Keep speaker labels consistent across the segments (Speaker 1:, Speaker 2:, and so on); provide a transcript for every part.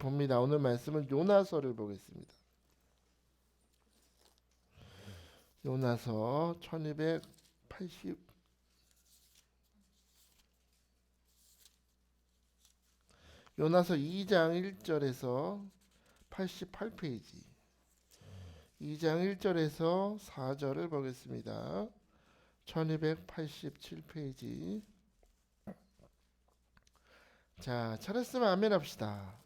Speaker 1: 봅니다. 오늘 말씀은 요나서를 보겠습니다. 요나서 1280 요나서 2장 1절에서 88페이지 2장 1절에서 4절을 보겠습니다. 1287페이지. 자, 찾았으면 아멘 합시다.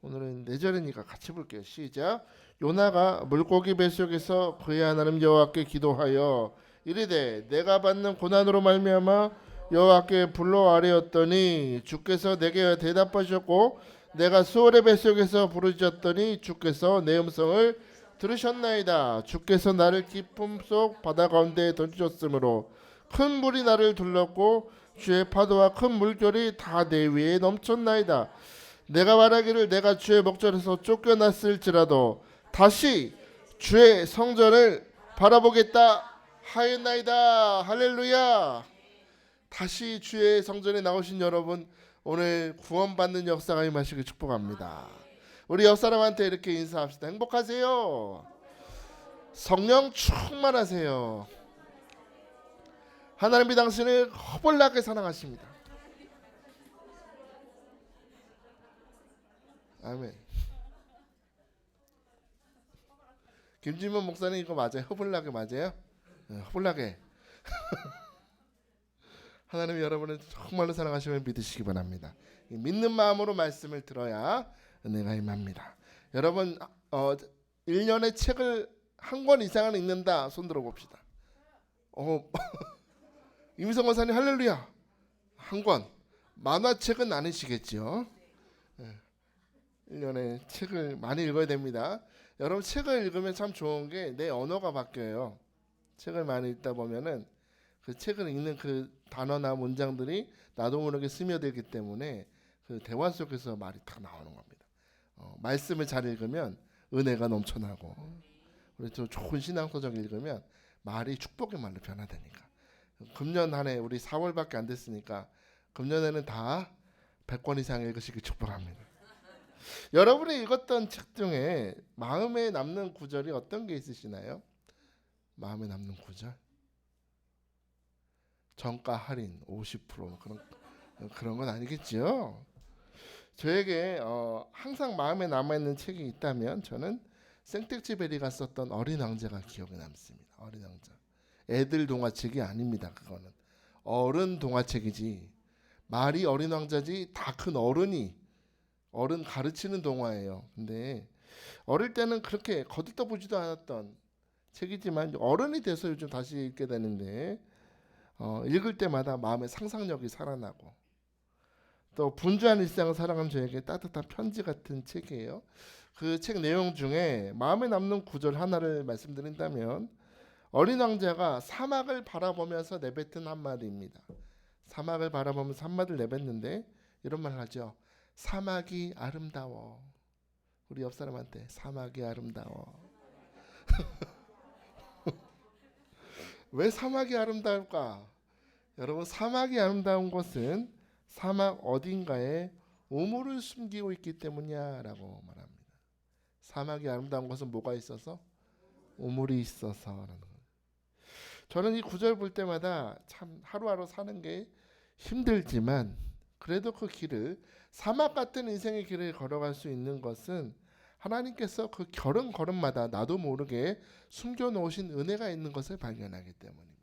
Speaker 1: 오늘은 4절이니까 같이 볼게요. 시작. 요나가 물고기 뱃속에서 그의 하나님 여호와께 기도하여 이르되 내가 받는 고난으로 말미암아 여호와께 불러 아뢰었더니 주께서 내게 대답하셨고 내가 수월의 뱃속에서 부르짖었더니 주께서 내 음성을 들으셨나이다. 주께서 나를 깊음 속 바다 가운데에 던지셨으므로 큰 물이 나를 둘렀고 주의 파도와 큰 물결이 다 내 위에 넘쳤나이다. 내가 말하기를 내가 주의 목전에서 쫓겨났을지라도 다시 주의 성전을 바라보겠다 하였나이다. 할렐루야. 다시 주의 성전에 나오신 여러분, 오늘 구원받는 역사가 임하시길 축복합니다. 우리 옆 사람한테 이렇게 인사합시다. 행복하세요. 성령 충만하세요. 하나님이 당신을 허벌나게 사랑하십니다. 아멘. 김진문 목사님 이거 맞아요? 허벌나게 맞아요? 허벌나게. 하나님 여러분을 정말로 사랑하시면 믿으시기 바랍니다. 믿는 마음으로 말씀을 들어야 은혜가 임합니다. 여러분 1년에 책을 한 권 이상은 읽는다. 손 들어봅시다. 임성 원사님 할렐루야. 한 권. 만화책은 아니시겠죠? 1년에 책을 많이 읽어야 됩니다. 여러분 책을 읽으면 참 좋은 게 내 언어가 바뀌어요. 책을 많이 읽다 보면은 그 책을 읽는 그 단어나 문장들이 나도 모르게 스며들기 때문에 그 대화 속에서 말이 다 나오는 겁니다. 말씀을 잘 읽으면 은혜가 넘쳐나고 우리 또 좋은 신앙서적 읽으면 말이 축복의 말로 변화되니까. 금년 한 해 우리 4월밖에 안 됐으니까 금년에는 다 100권 이상 읽으시길 축복합니다. 여러분이 읽었던 책 중에 마음에 남는 구절이 어떤 게 있으시나요? 마음에 남는 구절? 정가 할인 50% 그런 건 아니겠죠. 저에게 항상 마음에 남아있는 책이 있다면 저는 생텍쥐베리가 썼던 어린 왕자가 기억에 남습니다. 어린 왕자. 애들 동화책이 아닙니다. 그거는 어른 동화책이지. 말이 어린 왕자지 다 큰 어른 가르치는 동화예요. 근데 어릴 때는 그렇게 거들떠보지도 않았던 책이지만 어른이 돼서 요즘 다시 읽게 되는데 읽을 때마다 마음의 상상력이 살아나고 또 분주한 일상을 살아가는 저에게 따뜻한 편지 같은 책이에요. 그 책 내용 중에 마음에 남는 구절 하나를 말씀드린다면 어린 왕자가 사막을 바라보면서 내뱉은 한마디입니다. 사막을 바라보면서 한마디를 내뱉는데 이런 말을 하죠. 사막이 아름다워. 우리 옆 사람한테 사막이 아름다워. 왜 사막이 아름다울까? 여러분 사막이 아름다운 것은 사막 어딘가에 우물을 숨기고 있기 때문이야라고 말합니다. 사막이 아름다운 것은 뭐가 있어서? 우물이 있어서라는 거예요. 저는 이 구절 볼 때마다 참 하루하루 사는 게 힘들지만 그래도 그 길을 사막 같은 인생의 길을 걸어갈 수 있는 것은 하나님께서 그 걸음마다 나도 모르게 숨겨놓으신 은혜가 있는 것을 발견하기 때문입니다.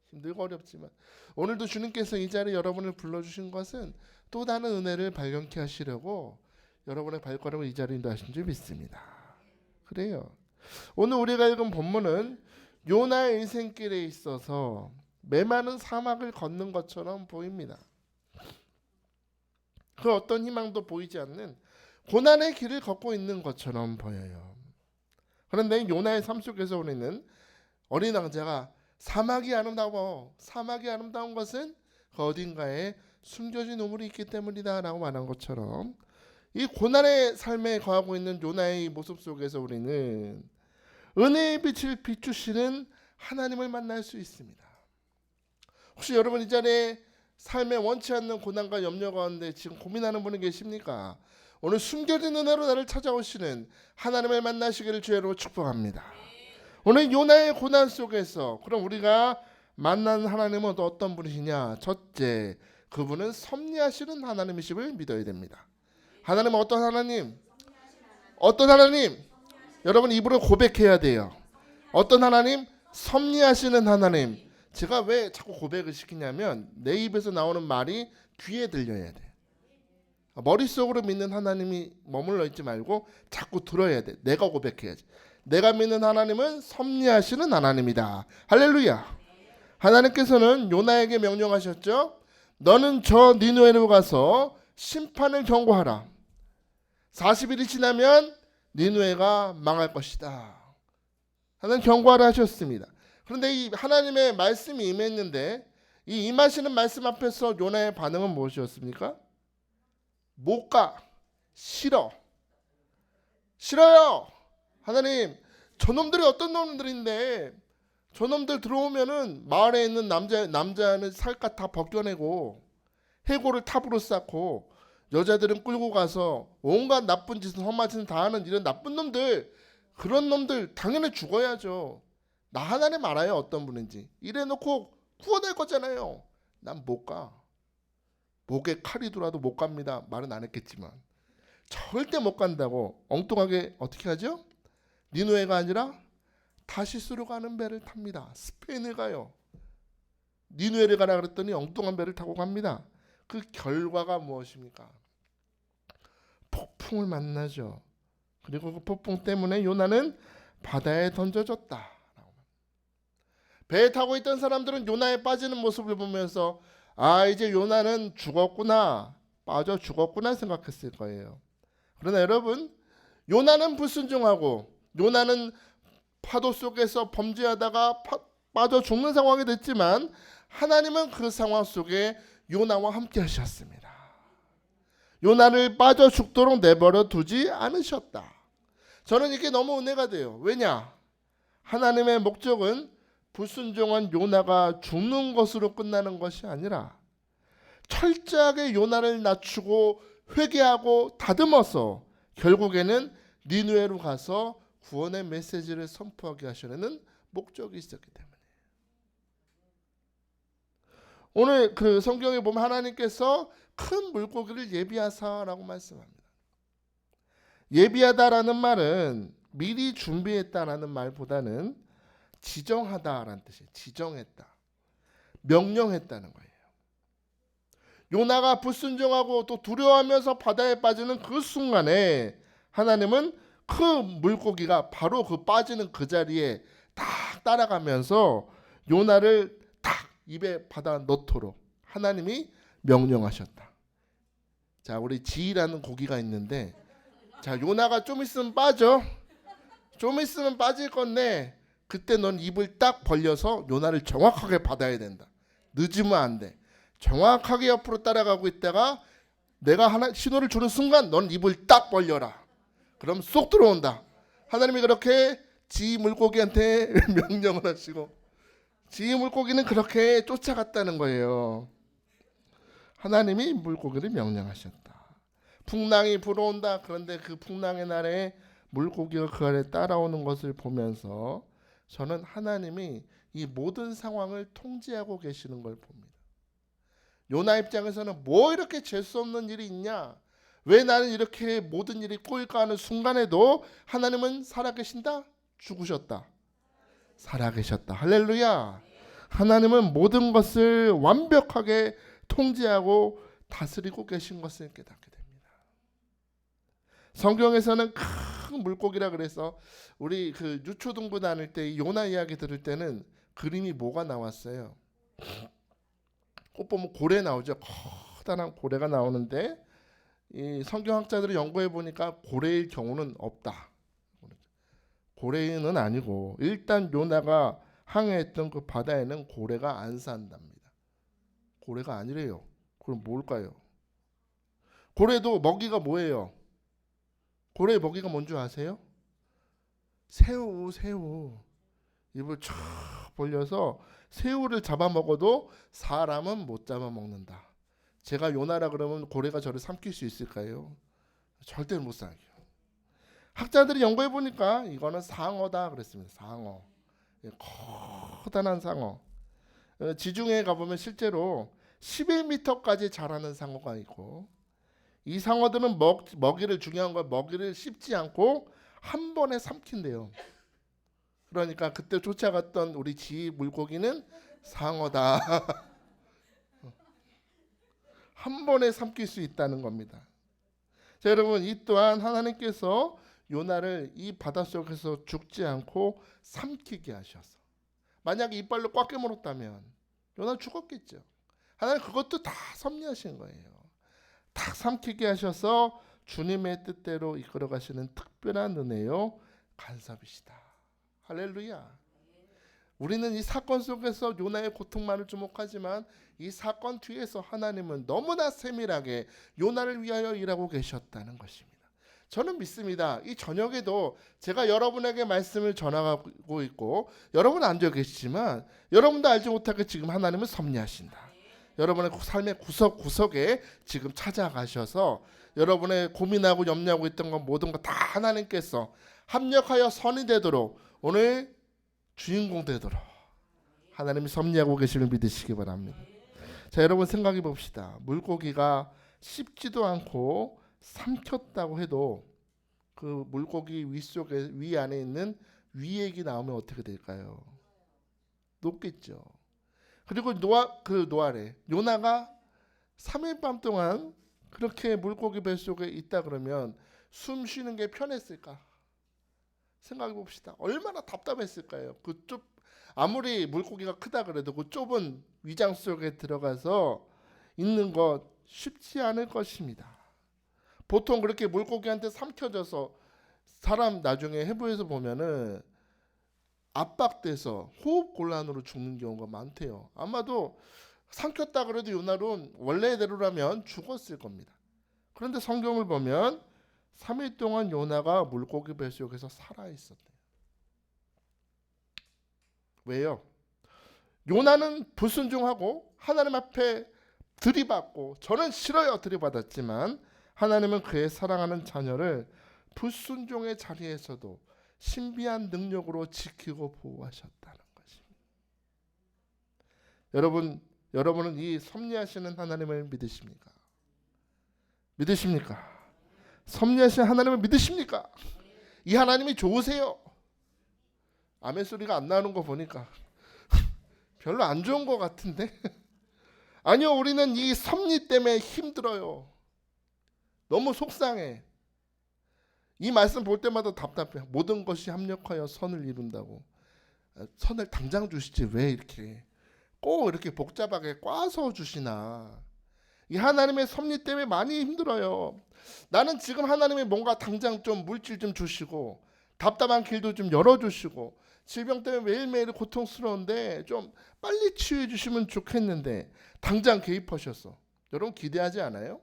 Speaker 1: 힘들고 어렵지만 오늘도 주님께서 이 자리에 여러분을 불러주신 것은 또 다른 은혜를 발견케 하시려고 여러분의 발걸음을 이 자리에 인도하신 줄 믿습니다. 그래요. 오늘 우리가 읽은 본문은 요나의 인생길에 있어서 메마른 사막을 걷는 것처럼 보입니다. 그 어떤 희망도 보이지 않는 고난의 길을 걷고 있는 것처럼 보여요. 그런데 요나의 삶 속에서 우리는 어린 왕자가 사막이 아름다운 것은 그 어딘가에 숨겨진 우물이 있기 때문이다 라고 말한 것처럼 이 고난의 삶에 거하고 있는 요나의 모습 속에서 우리는 은혜의 빛을 비추시는 하나님을 만날 수 있습니다. 혹시 여러분 이 자리에 삶에 원치 않는 고난과 염려 가운데 지금 고민하는 분이 계십니까? 오늘 숨겨진 은혜로 나를 찾아오시는 하나님을 만나시기를 주의로 축복합니다. 오늘 요나의 고난 속에서 그럼 우리가 만난 하나님은 어떤 분이시냐? 첫째, 그분은 섭리하시는 하나님이심을 믿어야 됩니다. 하나님은 어떤 하나님? 어떤 하나님? 여러분 입으로 고백해야 돼요. 어떤 하나님? 섭리하시는 하나님. 제가 왜 자꾸 고백을 시키냐면 내 입에서 나오는 말이 귀에 들려야 돼. 머릿속으로 믿는 하나님이 머물러 있지 말고 자꾸 들어야 돼. 내가 고백해야지. 내가 믿는 하나님은 섭리하시는 하나님이다. 할렐루야. 하나님께서는 요나에게 명령하셨죠. 너는 저 니느웨로 가서 심판을 경고하라. 40일이 지나면 니느웨가 망할 것이다. 하나님 경고하라 하셨습니다. 그런데 이 하나님의 말씀이 임했는데 이 임하시는 말씀 앞에서 요나의 반응은 무엇이었습니까? 못 가. 싫어. 싫어요. 하나님, 저놈들이 어떤 놈들인데 저놈들 들어오면은 마을에 있는 남자는 살갗 다 벗겨내고 해골을 탑으로 쌓고 여자들은 끌고 가서 온갖 나쁜 짓을 험한 짓을 다 하는 이런 나쁜 놈들, 그런 놈들 당연히 죽어야죠. 나 하나님 알아요 어떤 분인지. 이래놓고 구원할 거잖아요. 난 못 가. 목에 칼이 들어와도 못 갑니다. 말은 안 했겠지만 절대 못 간다고 엉뚱하게 어떻게 하죠? 니느웨가 아니라 다시스로 가는 배를 탑니다. 스페인을 가요. 니느웨를 가라 그랬더니 엉뚱한 배를 타고 갑니다. 그 결과가 무엇입니까? 폭풍을 만나죠. 그리고 그 폭풍 때문에 요나는 바다에 던져졌다. 배에 타고 있던 사람들은 요나에 빠지는 모습을 보면서 아, 이제 요나는 죽었구나, 빠져 죽었구나 생각했을 거예요. 그러나 여러분, 요나는 불순종하고 요나는 파도 속에서 범죄하다가 빠져 죽는 상황이 됐지만 하나님은 그 상황 속에 요나와 함께 하셨습니다. 요나를 빠져 죽도록 내버려 두지 않으셨다. 저는 이게 너무 은혜가 돼요. 왜냐? 하나님의 목적은 불순종한 요나가 죽는 것으로 끝나는 것이 아니라 철저하게 요나를 낮추고 회개하고 다듬어서 결국에는 니느웨로 가서 구원의 메시지를 선포하게 하시려는 목적이 있었기 때문에 오늘 그 성경에 보면 하나님께서 큰 물고기를 예비하사라고 말씀합니다. 예비하다라는 말은 미리 준비했다라는 말보다는 지정하다라는 뜻이에요. 지정했다. 명령했다는 거예요. 요나가 불순종하고 또 두려워하면서 바다에 빠지는 그 순간에 하나님은 그 물고기가 바로 그 빠지는 그 자리에 딱 따라가면서 요나를 딱 입에 받아 넣도록 하나님이 명령하셨다. 자, 우리 지희라는 고기가 있는데 자, 요나가 좀 있으면 빠져. 좀 있으면 빠질 건데 그때 넌 입을 딱 벌려서 요나를 정확하게 받아야 된다. 늦으면 안 돼. 정확하게 옆으로 따라가고 있다가 내가 하나 신호를 주는 순간 넌 입을 딱 벌려라. 그럼 쏙 들어온다. 하나님이 그렇게 지희 물고기한테 명령을 하시고 지희 물고기는 그렇게 쫓아갔다는 거예요. 하나님이 물고기를 명령하셨다. 풍랑이 불어온다. 그런데 그 풍랑의 날에 물고기가 그 아래 따라오는 것을 보면서 저는 하나님이 이 모든 상황을 통제하고 계시는 걸 봅니다. 요나 입장에서는 뭐 이렇게 재수 없는 일이 있냐? 왜 나는 이렇게 모든 일이 꼬일까 하는 순간에도 하나님은 살아계신다? 죽으셨다? 살아계셨다. 할렐루야. 하나님은 모든 것을 완벽하게 통제하고 다스리고 계신 것을 깨닫게 됩니다. 성경에서는 큰 물고기라 그래서 우리 그 유초등부 다닐 때 요나 이야기 들을 때는 그림이 뭐가 나왔어요? 꼭 보면 고래 나오죠. 커다란 고래가 나오는데 이 성경학자들이 연구해 보니까 고래일 경우는 없다. 고래는 아니고 일단 요나가 항해했던 그 바다에는 고래가 안 산답니다. 고래가 아니래요. 그럼 뭘까요? 고래도 먹이가 뭐예요? 고래의 먹이가 뭔지 아세요? 새우, 새우. 입을 쫙 벌려서 새우를 잡아먹어도 사람은 못 잡아먹는다. 제가 요나라 그러면 고래가 저를 삼킬 수 있을까요? 절대 못 살게. 학자들이 연구해 보니까 이거는 상어다 그랬습니다. 상어. 커다란 상어. 지중해에 가보면 실제로 11m까지 자라는 상어가 있고, 이 상어들은 먹이를, 중요한 건 먹이를 씹지 않고 한 번에 삼킨대요. 그러니까 그때 쫓아갔던 우리 지 물고기는 상어다. 한 번에 삼킬 수 있다는 겁니다. 자, 여러분, 이 또한 하나님께서 요나를 이 바닷속에서 죽지 않고 삼키게 하셔서, 만약에 이빨로 꽉 깨물었다면 요나 죽었겠죠. 하나님 그것도 다 섭리하신 거예요. 딱 삼키게 하셔서 주님의 뜻대로 이끌어 가시는 특별한 은혜요 간섭이시다. 할렐루야. 우리는 이 사건 속에서 요나의 고통만을 주목하지만 이 사건 뒤에서 하나님은 너무나 세밀하게 요나를 위하여 일하고 계셨다는 것입니다. 저는 믿습니다. 이 저녁에도 제가 여러분에게 말씀을 전하고 있고, 여러분은 앉아 계시지만 여러분도 알지 못하게 지금 하나님은 섭리하신다. 여러분의 삶의 구석구석에 지금 찾아가셔서 여러분의 고민하고 염려하고 있던 것 모든 것 다 하나님께서 합력하여 선이 되도록, 오늘 주인공 되도록 하나님이 섭리하고 계심을 믿으시기 바랍니다. 자, 여러분 생각해 봅시다. 물고기가 씹지도 않고 삼켰다고 해도 그 물고기 위 안에 있는 위액이 나오면 어떻게 될까요? 녹겠죠. 그리고 노아래 요나가 3일 밤 동안 그렇게 물고기 뱃속에 있다 그러면 숨 쉬는 게 편했을까? 생각해 봅시다. 얼마나 답답했을까요? 아무리 물고기가 크다 그래도 그 좁은 위장 속에 들어가서 있는 것 쉽지 않을 것입니다. 보통 그렇게 물고기한테 삼켜져서 사람 나중에 해부해서 보면은 압박돼서 호흡 곤란으로 죽는 경우가 많대요. 아마도 삼켰다 그래도 요나는 원래대로라면 죽었을 겁니다. 그런데 성경을 보면 3일 동안 요나가 물고기 뱃속에서 살아있었대요. 왜요? 요나는 불순종하고 하나님 앞에 들이받고, 저는 싫어요 들이받았지만 하나님은 그의 사랑하는 자녀를 불순종의 자리에서도 신비한 능력으로 지키고 보호하셨다는 것입니다. 여러분은 이 섭리하시는 하나님을 믿으십니까? 믿으십니까? 섭리하시는 하나님을 믿으십니까? 이 하나님이 좋으세요? 아멘 소리가 안 나는 거 보니까 별로 안 좋은 것 같은데. 아니요, 우리는 이 섭리 때문에 힘들어요. 너무 속상해. 이 말씀 볼 때마다 답답해. 모든 것이 합력하여 선을 이룬다고. 선을 당장 주시지 왜 이렇게 꼭 이렇게 복잡하게 꽈서 주시나. 이 하나님의 섭리 때문에 많이 힘들어요. 나는 지금 하나님이 뭔가 당장 좀 물질 좀 주시고, 답답한 길도 좀 열어주시고, 질병 때문에 매일매일 고통스러운데 좀 빨리 치유해 주시면 좋겠는데 당장 개입하셔서, 여러분 기대하지 않아요?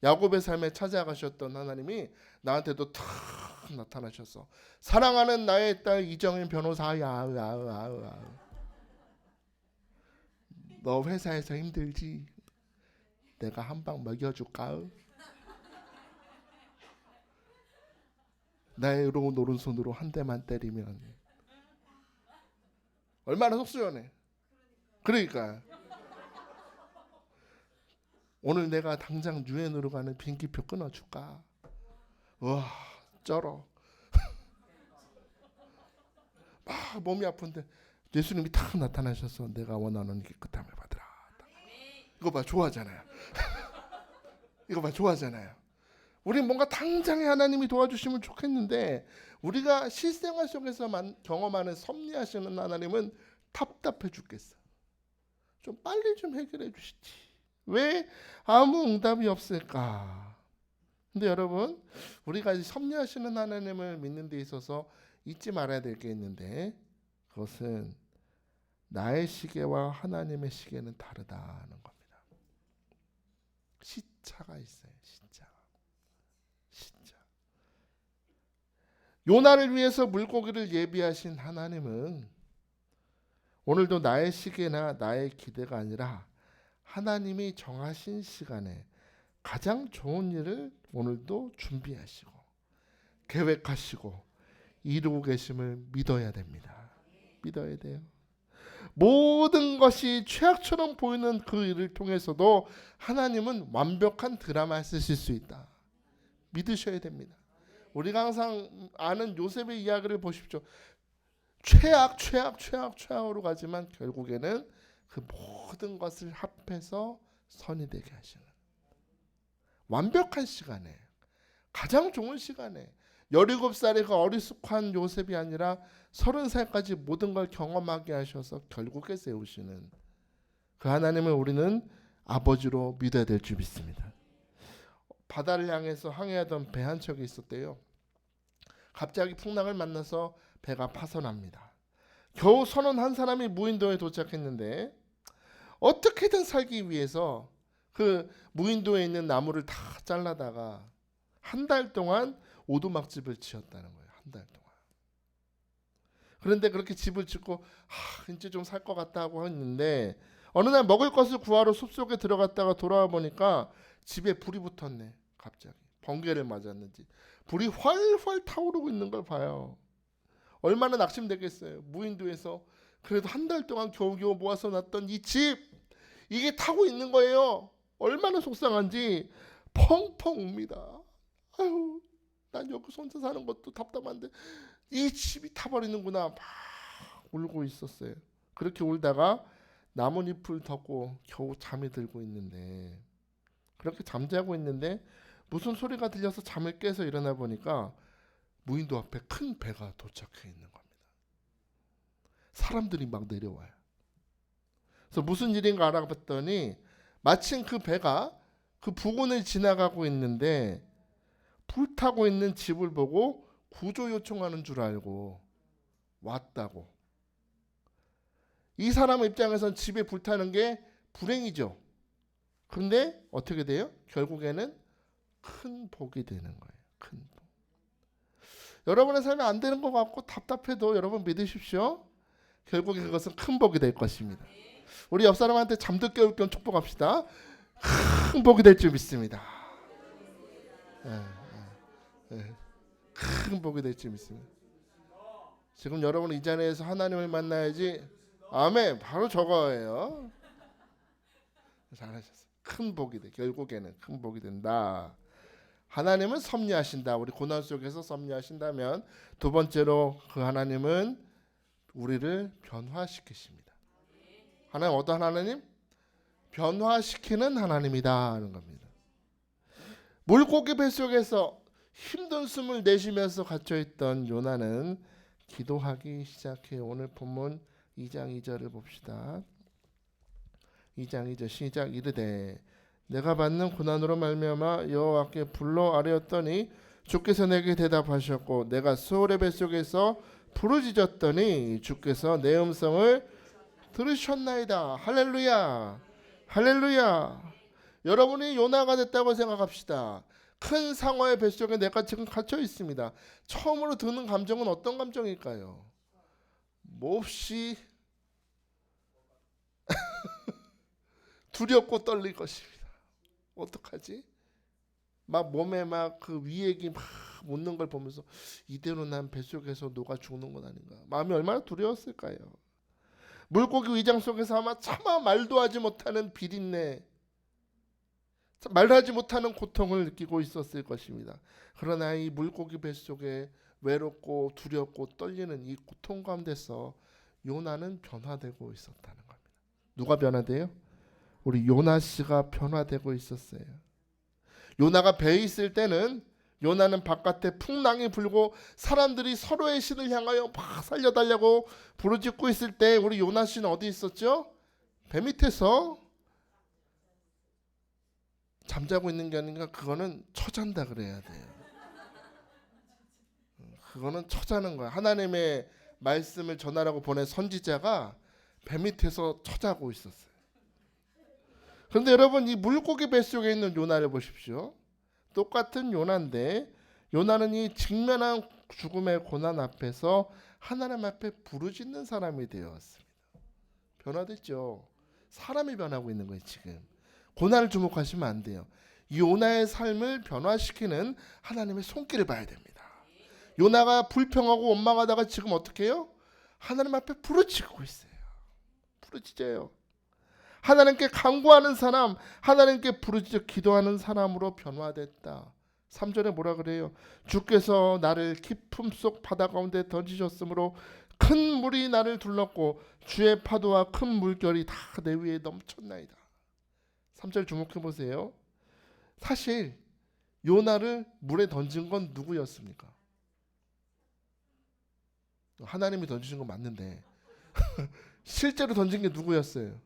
Speaker 1: 야곱의 삶에 찾아가셨던 하나님이 나한테도 탁 나타나셔서, 사랑하는 나의 딸 이정인 변호사야, 너 회사에서 힘들지? 내가 한 방 먹여줄까? 나의 오른손으로 한 대만 때리면 얼마나 속수연해. 그러니까 오늘 내가 당장 유엔으로 가는 비행기표 끊어줄까? 와, 쩔어. 막 몸이 아픈데 예수님이 탁 나타나셔서 내가 원하는 깨끗함을 받으라. 이거 봐, 좋아하잖아요. 이거 봐, 좋아하잖아요. 우리 뭔가 당장에 하나님이 도와주시면 좋겠는데, 우리가 실생활 속에서만 경험하는 섭리하시는 하나님은 답답해 죽겠어. 좀 빨리 좀 해결해 주시지. 왜 아무 응답이 없을까? 근데 여러분, 우리가 섭리하시는 하나님을 믿는 데 있어서 잊지 말아야 될 게 있는데, 그것은 나의 시계와 하나님의 시계는 다르다는 겁니다. 시차가 있어요. 시차. 요나를 위해서 물고기를 예비하신 하나님은 오늘도 나의 시계나 나의 기대가 아니라 하나님이 정하신 시간에 가장 좋은 일을 오늘도 준비하시고 계획하시고 이루고 계심을 믿어야 됩니다. 믿어야 돼요. 모든 것이 최악처럼 보이는 그 일을 통해서도 하나님은 완벽한 드라마 쓰실 수 있다. 믿으셔야 됩니다. 우리가 항상 아는 요셉의 이야기를 보십시오. 최악으로 가지만 결국에는 그 모든 것을 합해서 선이 되게 하시는 완벽한 시간에, 가장 좋은 시간에 17살의 그 어리숙한 요셉이 아니라 30살까지 모든 걸 경험하게 하셔서 결국에 세우시는 그 하나님을 우리는 아버지로 믿어야 될 줄 믿습니다. 바다를 향해서 항해하던 배 한 척이 있었대요. 갑자기 풍랑을 만나서 배가 파손합니다. 겨우 31사람이 무인도에 도착했는데 어떻게든 살기 위해서 그 무인도에 있는 나무를 다 잘라다가 한 달 동안 오두막집을 지었다는 거예요. 한 달 동안. 그런데 그렇게 집을 짓고 이제 좀 살 것 같다 하고 했는데 어느 날 먹을 것을 구하러 숲속에 들어갔다가 돌아와 보니까 집에 불이 붙었네. 갑자기 번개를 맞았는지 불이 활활 타오르고 있는 걸 봐요. 얼마나 낙심되겠어요. 무인도에서 그래도 한 달 동안 겨우겨우 모아서 놨던 이 집, 이게 타고 있는 거예요. 얼마나 속상한지 펑펑 웁니다. 아유, 난 여기서 혼자 사는 것도 답답한데 이 집이 타버리는구나. 막 울고 있었어요. 그렇게 울다가 나뭇잎을 덮고 겨우 잠이 들고 있는데, 그렇게 잠자고 있는데 무슨 소리가 들려서 잠을 깨서 일어나 보니까 무인도 앞에 큰 배가 도착해 있는 겁니다. 사람들이 막 내려와요. 그래서 무슨 일인가 알아봤더니 마침 그 배가 그 부근을 지나가고 있는데 불타고 있는 집을 보고 구조 요청하는 줄 알고 왔다고. 이 사람 입장에선 집에 불타는 게 불행이죠. 그런데 어떻게 돼요? 결국에는 큰 복이 되는 거예요. 큰 복. 여러분의 삶이 안 되는 것 같고 답답해도 여러분 믿으십시오. 결국에 그것은 큰 복이 될 것입니다. 우리 옆 사람한테 잠도 깨울 겸 축복합시다. 큰 복이 될 줄 믿습니다. 큰 복이 될 줄 믿습니다. 지금 여러분 이 자리에서 하나님을 만나야지. 아멘. 바로 저거예요. 잘하셨어요. 큰 복이 돼. 결국에는 큰 복이 된다. 하나님은 섭리하신다. 우리 고난 속에서 섭리하신다면 두 번째로 그 하나님은 우리를 변화시키십니다. 하나님 어떤 하나님? 변화시키는 하나님이다 하는 겁니다. 물고기 뱃속에서 힘든 숨을 내쉬면서 갇혀있던 요나는 기도하기 시작해요. 오늘 본문 2장 2절을 봅시다. 2장 2절 시작. 이르되 내가 받는 고난으로 말미암아 여호와께 불러 아뢰었더니 주께서 내게 대답하셨고 내가 수월의 뱃속에서 부르짖었더니 주께서 내 음성을 들으셨나이다. 할렐루야. 할렐루야. 여러분이 요나가 됐다고 생각합시다. 큰 상어의 뱃속에 내가 지금 갇혀 있습니다. 처음으로 드는 감정은 어떤 감정일까요? 몹시 두렵고 떨릴 것입니다. 어떡하지? 막 몸에 막 그 위액이 막 묻는 걸 보면서 이대로 난 뱃속에서 녹아 죽는 건 아닌가. 마음이 얼마나 두려웠을까요? 물고기 위장 속에서 아마 차마 말도 하지 못하는 비린내, 말도 하지 못하는 고통을 느끼고 있었을 것입니다. 그러나 이 물고기 뱃속에 외롭고 두렵고 떨리는 이 고통 가운데서 요나는 변화되고 있었다는 겁니다. 누가 변화돼요? 우리 요나 씨가 변화되고 있었어요. 요나가 배에 있을 때는 요나는 바깥에 풍랑이 불고 사람들이 서로의 신을 향하여 막 살려달라고 부르짖고 있을 때 우리 요나 씨는 어디 있었죠? 배 밑에서 잠자고 있는 게 아닌가. 그거는 처잔다 그래야 돼요. 그거는 처자는 거야. 하나님의 말씀을 전하라고 보낸 선지자가 배 밑에서 처자고 있었어요. 그런데 여러분 이 물고기 뱃속에 있는 요나를 보십시오. 똑같은 요나인데 요나는 이 직면한 죽음의 고난 앞에서 하나님 앞에 부르짖는 사람이 되었습니다. 변화됐죠. 사람이 변하고 있는 거예요. 지금 고난을 주목하시면 안 돼요. 요나의 삶을 변화시키는 하나님의 손길을 봐야 됩니다. 요나가 불평하고 원망하다가 지금 어떻게 해요? 하나님 앞에 부르짖고 있어요. 부르짖어요. 하나님께 간구하는 사람, 하나님께 부르짖어 기도하는 사람으로 변화됐다. 3절에 뭐라 그래요? 주께서 나를 깊음 속 바다 가운데 던지셨으므로 큰 물이 나를 둘렀고 주의 파도와 큰 물결이 다 내 위에 넘쳤나이다. 3절 주목해 보세요. 사실 요나를 물에 던진 건 누구였습니까? 하나님이 던지신 건 맞는데 실제로 던진 게 누구였어요?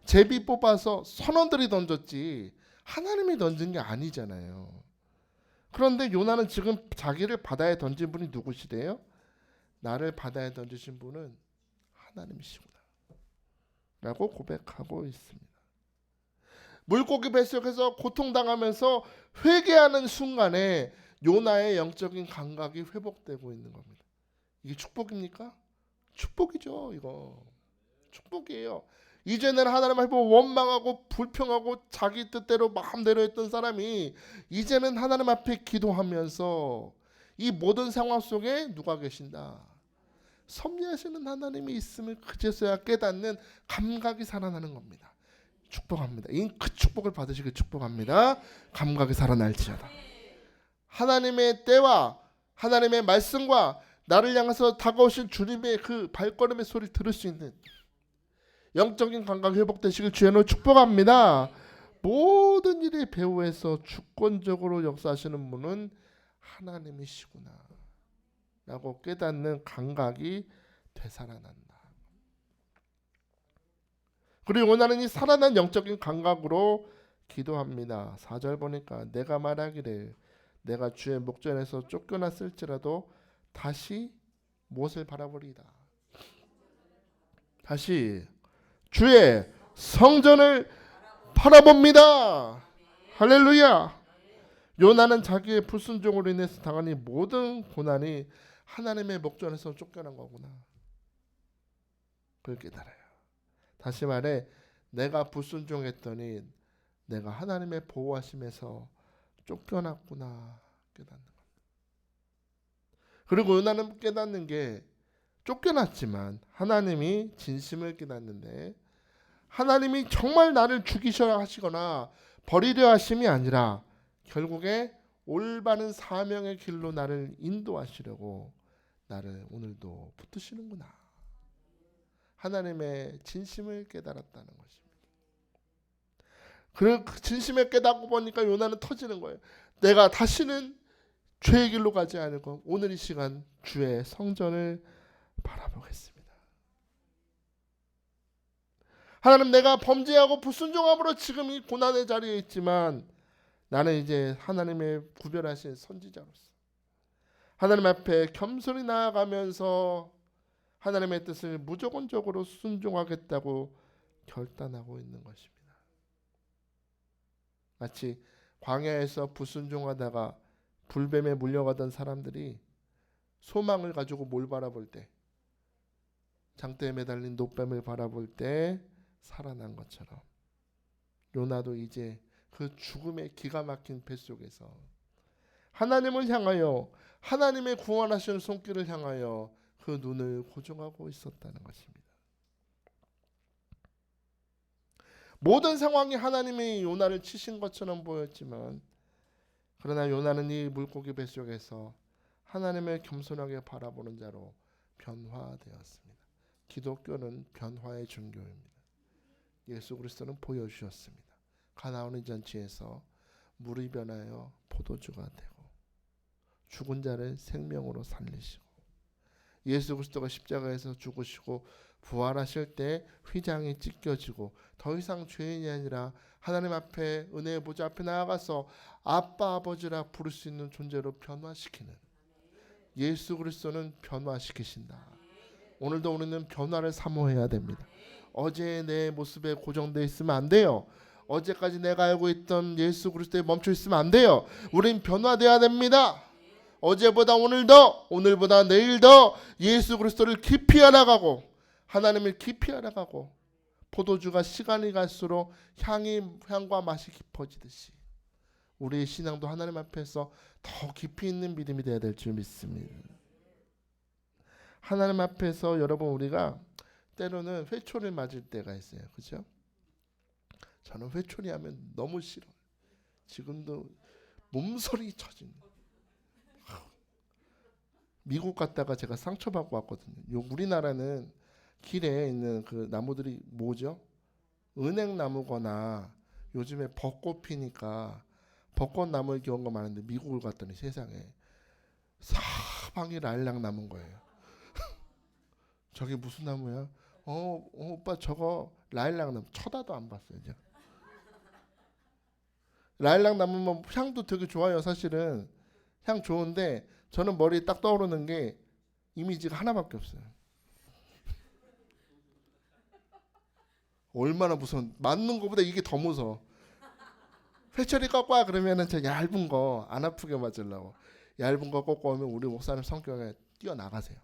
Speaker 1: 제비 뽑아서 선원들이 던졌지 하나님이 던진 게 아니잖아요. 그런데 요나는 지금 자기를 바다에 던진 분이 누구시대요? 나를 바다에 던지신 분은 하나님이시구나 라고 고백하고 있습니다. 물고기 뱃속에서 고통당하면서 회개하는 순간에 요나의 영적인 감각이 회복되고 있는 겁니다. 이게 축복입니까? 축복이죠. 이거 축복이에요. 이제는 하나님 앞에 원망하고 불평하고 자기 뜻대로 마음대로 했던 사람이 이제는 하나님 앞에 기도하면서 이 모든 상황 속에 누가 계신다? 섭리하시는 하나님이 있음을 그제서야 깨닫는 감각이 살아나는 겁니다. 축복합니다. 그 축복을 받으시길 축복합니다. 감각이 살아날지어다. 하나님의 때와 하나님의 말씀과 나를 향해서 다가오신 주님의 그 발걸음의 소리를 들을 수 있는 영적인 감각이 회복되시길 주의 이름으로 축복합니다. 모든 일의 배후에서 주권적으로 역사하시는 분은 하나님이시구나 라고 깨닫는 감각이 되살아난다. 그리고 원하는 이 살아난 영적인 감각으로 기도합니다. 4절 보니까 내가 말하기를 내가 주의 목전에서 쫓겨났을지라도 다시 무엇을 바라보리이다. 다시 주의 성전을 바라봅니다. 할렐루야. 요나는 자기의 불순종으로 인해서 당한 이 모든 고난이 하나님의 목전에서 쫓겨난 거구나. 그걸 깨달아요. 다시 말해 내가 불순종했더니 내가 하나님의 보호하심에서 쫓겨났구나 깨닫는 겁니다. 그리고 요나는 깨닫는 게 쫓겨났지만 하나님이 진심을 깨닫는데 하나님이 정말 나를 죽이셔야 하시거나 버리려 하심이 아니라 결국에 올바른 사명의 길로 나를 인도하시려고 나를 오늘도 붙드시는구나. 하나님의 진심을 깨달았다는 것입니다. 그 진심을 깨닫고 보니까 요나는 터지는 거예요. 내가 다시는 죄의 길로 가지 않고 오늘 이 시간 주의 성전을 바라보겠습니다. 하나님, 내가 범죄하고 불순종함으로 지금 이 고난의 자리에 있지만 나는 이제 하나님의 구별하신 선지자로서 하나님 앞에 겸손히 나아가면서 하나님의 뜻을 무조건적으로 순종하겠다고 결단하고 있는 것입니다. 마치 광야에서 불순종하다가 불뱀에 물려가던 사람들이 소망을 가지고 뭘 바라볼 때, 장대에 매달린 노뱀을 바라볼 때 살아난 것처럼 요나도 이제 그 죽음의 기가 막힌 뱃속에서 하나님을 향하여, 하나님의 구원하시는 손길을 향하여 그 눈을 고정하고 있었다는 것입니다. 모든 상황이 하나님이 요나를 치신 것처럼 보였지만 그러나 요나는 이 물고기 뱃속에서 하나님을 겸손하게 바라보는 자로 변화되었습니다. 기독교는 변화의 종교입니다. 예수 그리스도는 보여주셨습니다. 가나안의 잔치에서 물이 변하여 포도주가 되고 죽은 자를 생명으로 살리시고 예수 그리스도가 십자가에서 죽으시고 부활하실 때 휘장이 찢겨지고 더 이상 죄인이 아니라 하나님 앞에 은혜의 보좌 앞에 나아가서 아빠 아버지라 부를 수 있는 존재로 변화시키는 예수 그리스도는 변화시키신다. 오늘도 우리는 변화를 사모해야 됩니다. 어제의 내 모습에 고정되어 있으면 안 돼요. 어제까지 내가 알고 있던 예수 그리스도에 멈춰 있으면 안 돼요. 우린 변화돼야 됩니다. 어제보다 오늘 더, 오늘보다 내일 더 예수 그리스도를 깊이 알아가고 하나님을 깊이 알아가고 포도주가 시간이 갈수록 향과 맛이 깊어지듯이 우리의 신앙도 하나님 앞에서 더 깊이 있는 믿음이 되어야 될 줄 믿습니다. 하나님 앞에서 여러분 우리가 때로는 회초리를 맞을 때가 있어요. 그죠? 저는 회초리 하면 너무 싫어요. 지금도 몸서리 쳐진. 미국 갔다가 제가 상처받고 왔거든요. 우리나라는 길에 있는 그 나무들이 뭐죠? 은행나무거나 요즘에 벚꽃 피니까 벚꽃나무를 기운 거 많은데 미국을 갔더니 세상에 사방이 라일락 나무인 거예요. 저게 무슨 나무야? 오빠 저거 라일락 나무. 쳐다도 안 봤어요. 제가. 라일락 나무면 향도 되게 좋아요. 사실은 향 좋은데 저는 머리에 딱 떠오르는 게 이미지가 하나밖에 없어요. 얼마나 무서워. 맞는 것보다 이게 더 무서워. 회초리 꺾어 그러면은 저 얇은 거 안 아프게 맞으려고 얇은 거 꺾어 오면 우리 목사님 성격에 뛰어나가세요.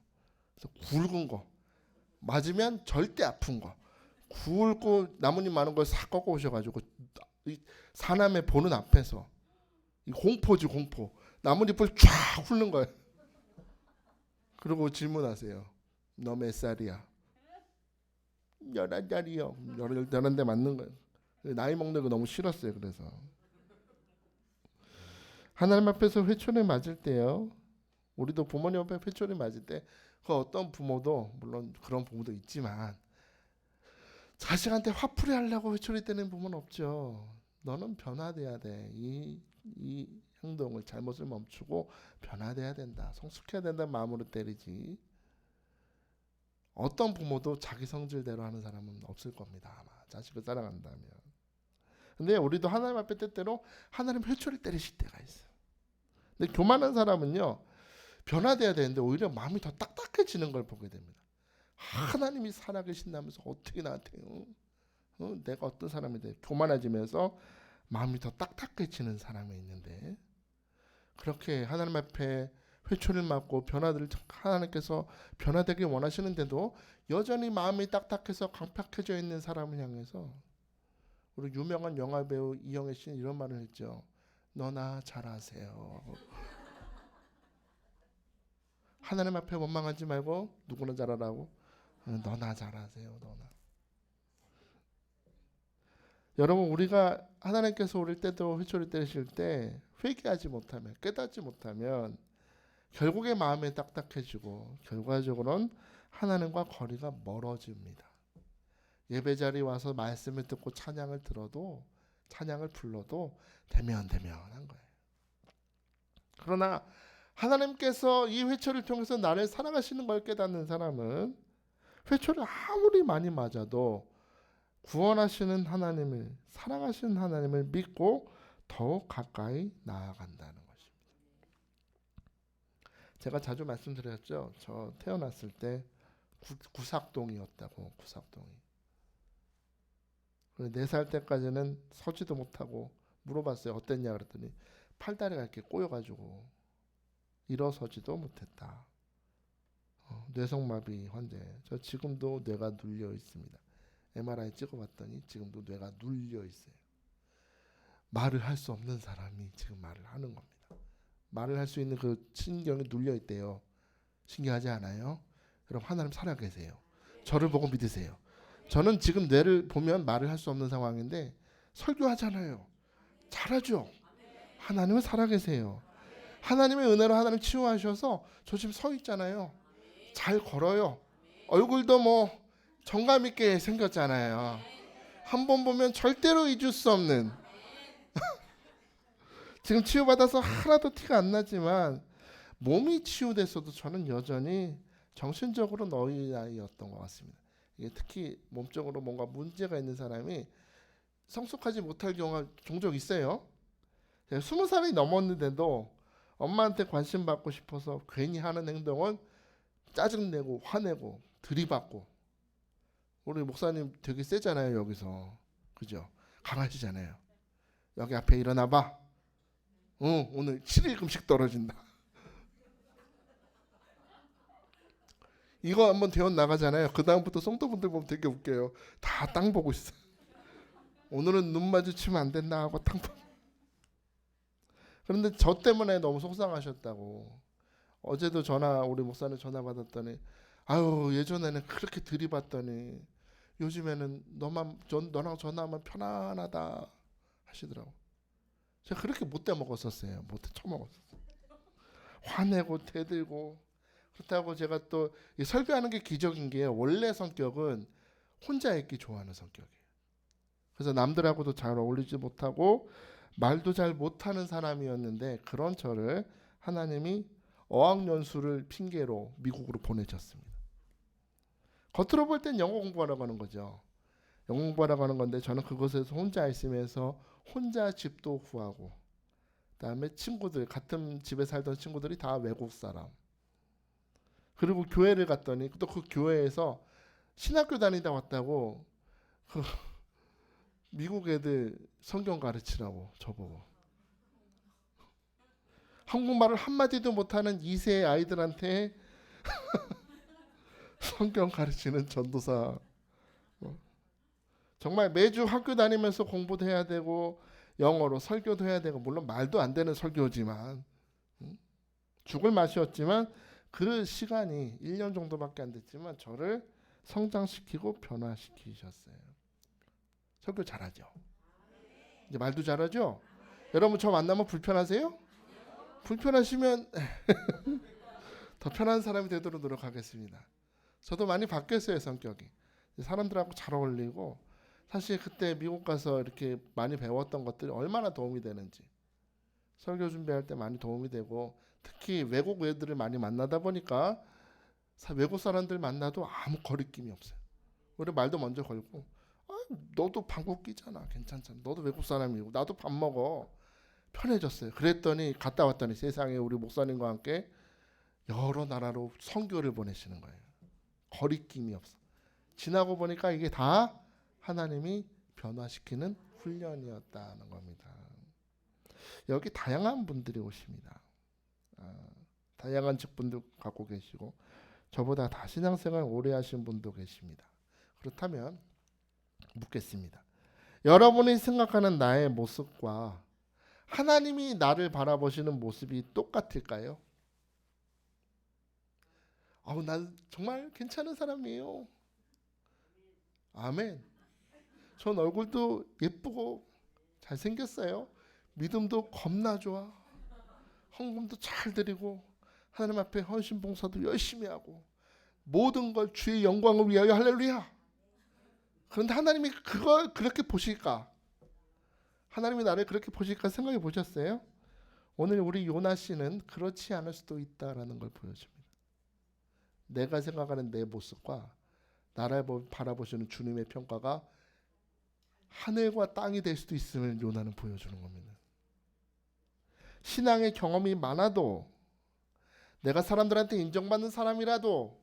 Speaker 1: 그래서 굵은 거 맞으면 절대 아픈 거 굵고 나뭇잎 많은 걸 싹 꺾어 오셔가지고 사남의 보는 앞에서 이 공포지 공포 나뭇잎을 쫙 훑는 거예요. 그리고 질문하세요. 너 몇 살이야? 11살이요. 11대 맞는 거예요. 나이 먹는 거 너무 싫었어요. 그래서 하나님 앞에서 회초리 맞을 때요. 우리도 부모님 앞에 회초리 맞을 때 그 어떤 부모도 물론 그런 부모도 있지만 자식한테 화풀이 하려고 회초리 떼는 부모는 없죠. 너는 변화돼야 돼. 이 행동을 잘못을 멈추고 변화돼야 된다. 성숙해야 된다는 마음으로 때리지. 어떤 부모도 자기 성질대로 하는 사람은 없을 겁니다. 아마 자식을 사랑한다면. 근데 우리도 하나님 앞에 때때로 하나님 회초리 때리실 때가 있어요. 근데 교만한 사람은요. 변화돼야 되는데 오히려 마음이 더 딱딱해지는 걸 보게 됩니다. 하나님이 살아계신다면서 어떻게 나한테 내가 어떤 사람이 돼. 교만해지면서 마음이 더 딱딱해지는 사람이 있는데 그렇게 하나님 앞에 회초리를 맞고 하나님께서 변화되길 원하시는데도 여전히 마음이 딱딱해서 강팍해져 있는 사람을 향해서 우리 유명한 영화배우 이영애 씨는 이런 말을 했죠. 너나 잘하세요. 하나님 앞에 원망하지 말고 누구나 잘하라고. 너나 잘하세요. 너나. 여러분 우리가 하나님께서 우리 때도 회초리 때리실 때 회개하지 못하면 깨닫지 못하면 결국에 마음이 딱딱해지고 결과적으로는 하나님과 거리가 멀어집니다. 예배 자리에 와서 말씀을 듣고 찬양을 불러도 대면한 거예요. 그러나 하나님께서 이 회초리를 통해서 나를 사랑하시는 걸 깨닫는 사람은 회초리 아무리 많이 맞아도 구원하시는 하나님을 사랑하시는 하나님을 믿고 더욱 가까이 나아간다는 것입니다. 제가 자주 말씀드렸죠. 저 태어났을 때 구삭동이었다고. 구삭동이. 4살 때까지는 서지도 못하고 물어봤어요. 어땠냐 그랬더니 팔다리가 이렇게 꼬여가지고 일어서지도 못했다. 뇌성마비 환자. 저 지금도 뇌가 눌려 있습니다. MRI 찍어봤더니 지금도 뇌가 눌려 있어요. 말을 할 수 없는 사람이 지금 말을 하는 겁니다. 말을 할 수 있는 그 신경이 눌려 있대요. 신기하지 않아요? 여러분 하나님 살아계세요. 저를 보고 믿으세요. 저는 지금 뇌를 보면 말을 할 수 없는 상황인데 설교하잖아요. 잘하죠. 하나님은 살아계세요. 하나님의 은혜로 하나님 치유하셔서 저 지금 서 있잖아요. 잘 걸어요. 얼굴도 뭐 정감 있게 생겼잖아요. 한 번 보면 절대로 잊을 수 없는 지금 치유받아서 하나도 티가 안 나지만 몸이 치유됐어도 저는 여전히 정신적으로 어린아이였던 것 같습니다. 이게 특히 몸적으로 뭔가 문제가 있는 사람이 성숙하지 못할 경우가 종종 있어요. 20살이 넘었는데도 엄마한테 관심 받고 싶어서 괜히 하는 행동은 짜증내고 화내고 들이받고. 우리 목사님 되게 세잖아요. 여기서. 그죠? 강하시잖아요. 여기 앞에 일어나봐. 오늘 7일 금식 떨어진다. 이거 한번 대원 나가잖아요. 그 다음부터 성도분들 보면 되게 웃겨요. 다 땅 보고 있어요. 오늘은 눈 마주치면 안 된다 하고 땅 보고. 그런데 저 때문에 너무 속상하셨다고. 어제도 우리 목사님 전화 받았더니 아유 예전에는 그렇게 들이받더니 요즘에는 너랑 전화하면 편안하다 하시더라고. 제가 그렇게 못돼 먹었었어요. 못돼 처먹었었어요. 화내고 대들고. 그렇다고 제가 또 설교하는 게 기적인 게 원래 성격은 혼자 있기 좋아하는 성격이에요. 그래서 남들하고도 잘 어울리지 못하고 말도 잘 못하는 사람이었는데 그런 저를 하나님이 어학연수를 핑계로 미국으로 보내셨습니다. 겉으로 볼 땐 영어 공부하라고 하는 거죠. 영어 공부하라고 하는 건데 저는 그곳에서 혼자 있으면서 혼자 집도 구하고 그다음에 친구들 같은 집에 살던 친구들이 다 외국 사람. 그리고 교회를 갔더니 또 그 교회에서 신학교 다니다 왔다고 그 미국 애들 성경 가르치라고 저보고 한국말을 한마디도 못하는 2세 아이들한테 성경 가르치는 전도사. 정말 매주 학교 다니면서 공부도 해야 되고 영어로 설교도 해야 되고 물론 말도 안 되는 설교지만 죽을 맛이었지만 그 시간이 1년 정도밖에 안 됐지만 저를 성장시키고 변화시키셨어요. 설교 잘하죠? 이제 말도 잘하죠? 여러분 저 만나면 불편하세요? 불편하시면 더 편한 사람이 되도록 노력하겠습니다. 저도 많이 바뀌었어요. 성격이. 사람들하고 잘 어울리고 사실 그때 미국 가서 이렇게 많이 배웠던 것들이 얼마나 도움이 되는지 설교 준비할 때 많이 도움이 되고 특히 외국 애들을 많이 만나다 보니까 외국 사람들 만나도 아무 거리낌이 없어요. 우리 말도 먼저 걸고 너도 방귀 끼잖아. 괜찮잖아. 너도 외국 사람이고 나도 밥 먹어. 편해졌어요. 그랬더니 갔다 왔더니 세상에 우리 목사님과 함께 여러 나라로 선교를 보내시는 거예요. 거리낌이 없어. 지나고 보니까 이게 다 하나님이 변화시키는 훈련이었다는 겁니다. 여기 다양한 분들이 오십니다. 다양한 직분도 갖고 계시고 저보다 다 신앙생활 오래 하신 분도 계십니다. 그렇다면 묻겠습니다. 여러분이 생각하는 나의 모습과 하나님이 나를 바라보시는 모습이 똑같을까요? 난 정말 괜찮은 사람이에요. 아멘. 전 얼굴도 예쁘고 잘생겼어요. 믿음도 겁나 좋아. 헌금도 잘 드리고 하나님 앞에 헌신 봉사도 열심히 하고 모든 걸 주의 영광을 위하여 할렐루야. 그런데 하나님이 그걸 그렇게 보실까? 하나님이 나를 그렇게 보실까 생각해 보셨어요? 오늘 우리 요나 씨는 그렇지 않을 수도 있다라는 걸 보여줍니다. 내가 생각하는 내 모습과 나를 바라보시는 주님의 평가가 하늘과 땅이 될 수도 있음을 요나는 보여주는 겁니다. 신앙의 경험이 많아도 내가 사람들한테 인정받는 사람이라도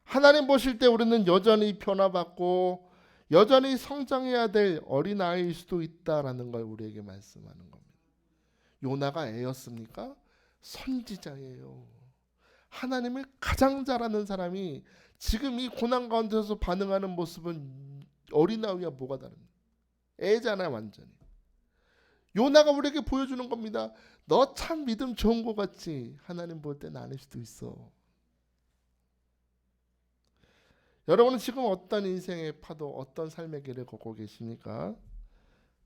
Speaker 1: 하나님 보실 때 우리는 여전히 변화받고 여전히 성장해야 될 어린아이일 수도 있다라는 걸 우리에게 말씀하는 겁니다. 요나가 애였습니까? 선지자예요. 하나님을 가장 잘 아는 사람이 지금 이 고난 가운데서 반응하는 모습은 어린아이와 뭐가 다릅니까? 애잖아 완전히. 요나가 우리에게 보여주는 겁니다. 너 참 믿음 좋은 것 같지? 하나님 볼 때는 아닐 수도 있어. 여러분은 지금 어떤 인생의 파도, 어떤 삶의 길을 걷고 계십니까?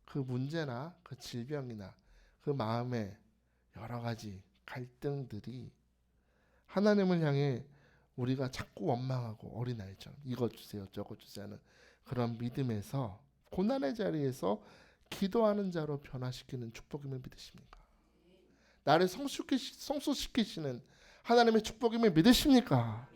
Speaker 1: 그 문제나 그 질병이나 그 마음의 여러 가지 갈등들이 하나님을 향해 우리가 자꾸 원망하고 어린아이처럼 이것 주세요 저것 주세요 하는 그런 믿음에서 고난의 자리에서 기도하는 자로 변화시키는 축복임을 믿으십니까? 나를 성숙시키시는 하나님의 축복임을 믿으십니까?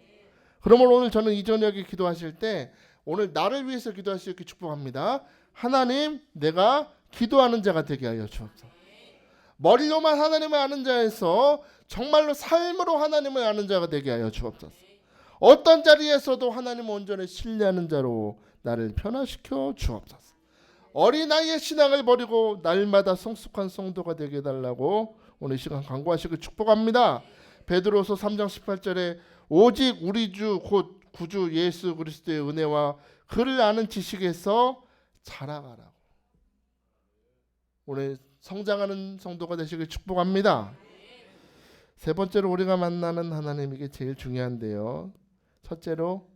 Speaker 1: 그러면 오늘 저는 이 저녁에 기도하실 때 오늘 나를 위해서 기도할 수 있게 축복합니다. 하나님 내가 기도하는 자가 되게 하여 주옵소서. 머리로만 하나님을 아는 자에서 정말로 삶으로 하나님을 아는 자가 되게 하여 주옵소서. 어떤 자리에서도 하나님을 온전히 신뢰하는 자로 나를 변화시켜 주옵소서. 어린아이의 신앙을 버리고 날마다 성숙한 성도가 되게 해달라고 오늘 시간 간구하시길 축복합니다. 베드로서 3장 18절에 오직 우리 주 곧 구주 예수 그리스도의 은혜와 그를 아는 지식에서 자라가라고. 오늘 성장하는 성도가 되시길 축복합니다. 세 번째로 우리가 만나는 하나님, 이게 제일 중요한데요. 첫째로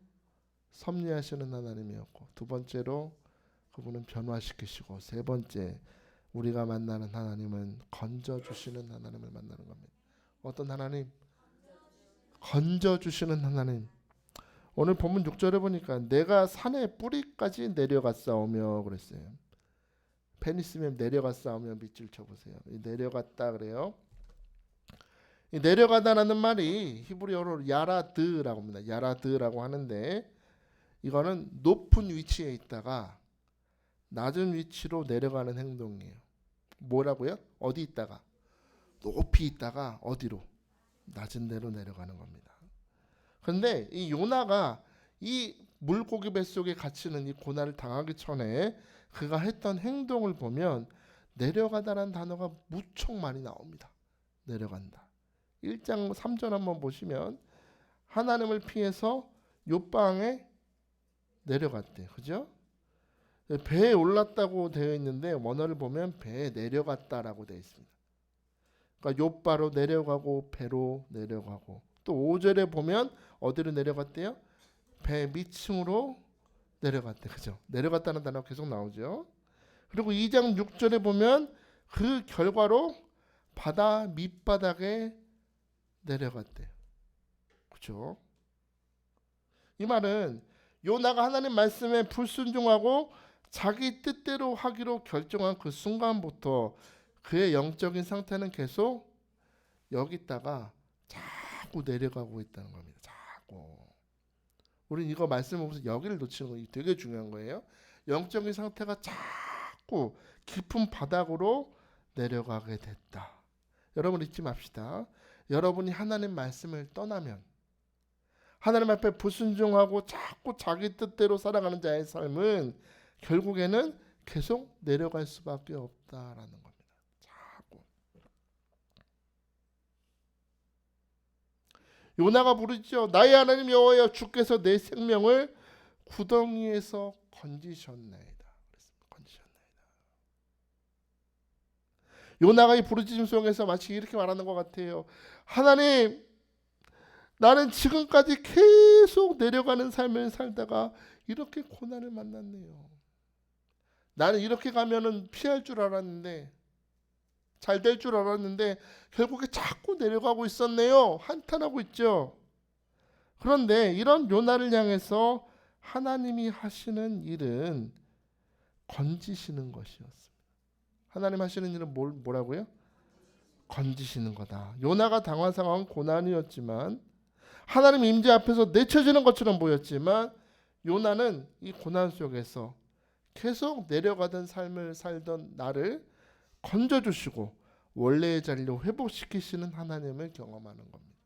Speaker 1: 섭리하시는 하나님이었고, 두 번째로 그분은 변화시키시고, 세 번째 우리가 만나는 하나님은 건져주시는 하나님을 만나는 겁니다. 어떤 하나님? 건져주시는 하나님. 오늘 본문 6절에 보니까 내가 산의 뿌리까지 내려갔사오며 그랬어요. 펜 있으면 내려갔사오며 밑줄 쳐보세요. 내려갔다 그래요. 이 내려가다라는 말이 히브리어로 야라드라고 합니다. 야라드라고 하는데, 이거는 높은 위치에 있다가 낮은 위치로 내려가는 행동이에요. 뭐라고요? 어디 있다가? 높이 있다가 어디로? 낮은 데로 내려가는 겁니다. 그런데 이 요나가 이 물고기 뱃속에 갇히는 이 고난을 당하기 전에 그가 했던 행동을 보면 내려가다라는 단어가 무척 많이 나옵니다. 내려간다. 1장 3절 한번 보시면 하나님을 피해서 요방에 내려갔대. 그죠? 배에 올랐다고 되어 있는데 원어를 보면 배에 내려갔다라고 되어 있습니다. 그러니까 요바로 내려가고 배로 내려가고, 또 5절에 보면 어디로 내려갔대요? 배 밑층으로 내려갔대. 그죠? 내려갔다는 단어가 계속 나오죠. 그리고 2장 6절에 보면 그 결과로 바다 밑바닥에 내려갔대. 그죠? 이 말은 요나가 하나님 말씀에 불순종하고 자기 뜻대로 하기로 결정한 그 순간부터 그의 영적인 상태는 계속 여기 있다가 자꾸 내려가고 있다는 겁니다. 자꾸. 우리는 이거 말씀 보면서 여기를 놓치는 거 되게 중요한 거예요. 영적인 상태가 자꾸 깊은 바닥으로 내려가게 됐다. 여러분 잊지 맙시다. 여러분이 하나님 말씀을 떠나면, 하나님 앞에 불순종하고 자꾸 자기 뜻대로 살아가는 자의 삶은 결국에는 계속 내려갈 수밖에 없다라는 겁니다. 자꾸. 요나가 부르죠. 나의 하나님 여호와여, 주께서 내 생명을 구덩이에서 건지셨나이다. 건지셨나이다. 요나가 이 부르짖음 속에서 마치 이렇게 말하는 것 같아요. 하나님, 나는 지금까지 계속 내려가는 삶을 살다가 이렇게 고난을 만났네요. 나는 이렇게 가면은 피할 줄 알았는데, 잘 될 줄 알았는데 결국에 자꾸 내려가고 있었네요. 한탄하고 있죠. 그런데 이런 요나를 향해서 하나님이 하시는 일은 건지시는 것이었습니다. 하나님 하시는 일은 뭐라고요? 건지시는 거다. 요나가 당한 상황은 고난이었지만, 하나님 임재 앞에서 내쳐지는 것처럼 보였지만, 요나는 이 고난 속에서 계속 내려가던 삶을 살던 나를 건져주시고 원래의 자리로 회복시키시는 하나님을 경험하는 겁니다.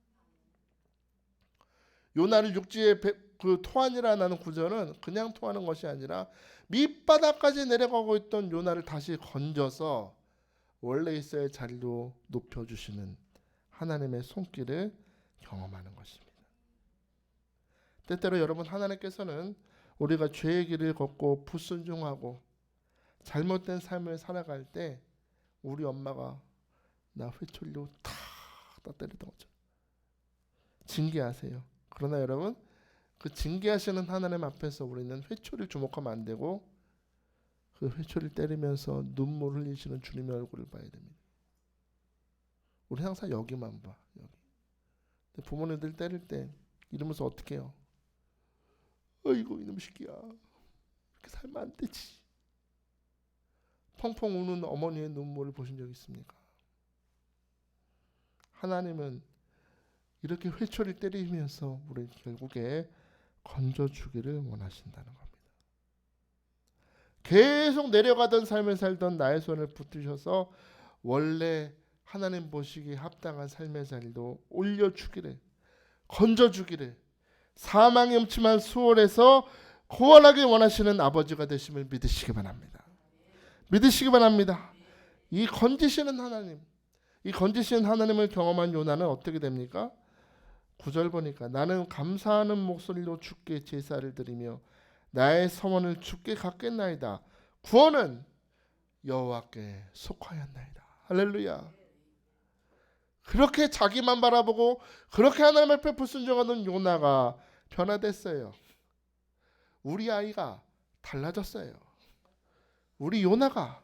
Speaker 1: 요나를 육지에 그 토하니라는 구절은 그냥 토하는 것이 아니라 밑바닥까지 내려가고 있던 요나를 다시 건져서 원래 있어야 할 자리로 높여주시는 하나님의 손길을 경험하는 것입니다. 때때로 여러분, 하나님께서는 우리가 죄의 길을 걷고 불순종하고 잘못된 삶을 살아갈 때 우리 엄마가 나 회초리로 탁 때리던 것처럼 징계하세요. 그러나 여러분, 그 징계하시는 하나님 앞에서 우리는 회초리를 주목하면 안 되고 그 회초리를 때리면서 눈물 흘리시는 주님의 얼굴을 봐야 됩니다. 우리 항상 여기만 봐. 여기. 근데 부모님들 때릴 때 이러면서 어떻게 해요? 어이구 이놈 새끼야, 이렇게 살면 안 되지. 펑펑 우는 어머니의 눈물을 보신 적 있습니까? 하나님은 이렇게 회초리 때리면서 우리 결국에 건져주기를 원하신다는 겁니다. 계속 내려가던 삶을 살던 나의 손을 붙드셔서 원래 하나님 보시기에 합당한 삶의 자리도 올려주기를, 건져주기를, 사망의 음침한 수월에서 구원하길 원하시는 아버지가 되심을 믿으시기 바랍니다. 믿으시기 바랍니다. 이 건지시는 하나님, 이 건지시는 하나님을 경험한 요나는 어떻게 됩니까? 9절 보니까 나는 감사하는 목소리로 주께 제사를 드리며 나의 서원을 주께 갚겠나이다. 구원은 여호와께 속하였나이다. 할렐루야. 그렇게 자기만 바라보고 그렇게 하나님 앞에 불순종하던 요나가 변화됐어요. 우리 아이가 달라졌어요. 우리 요나가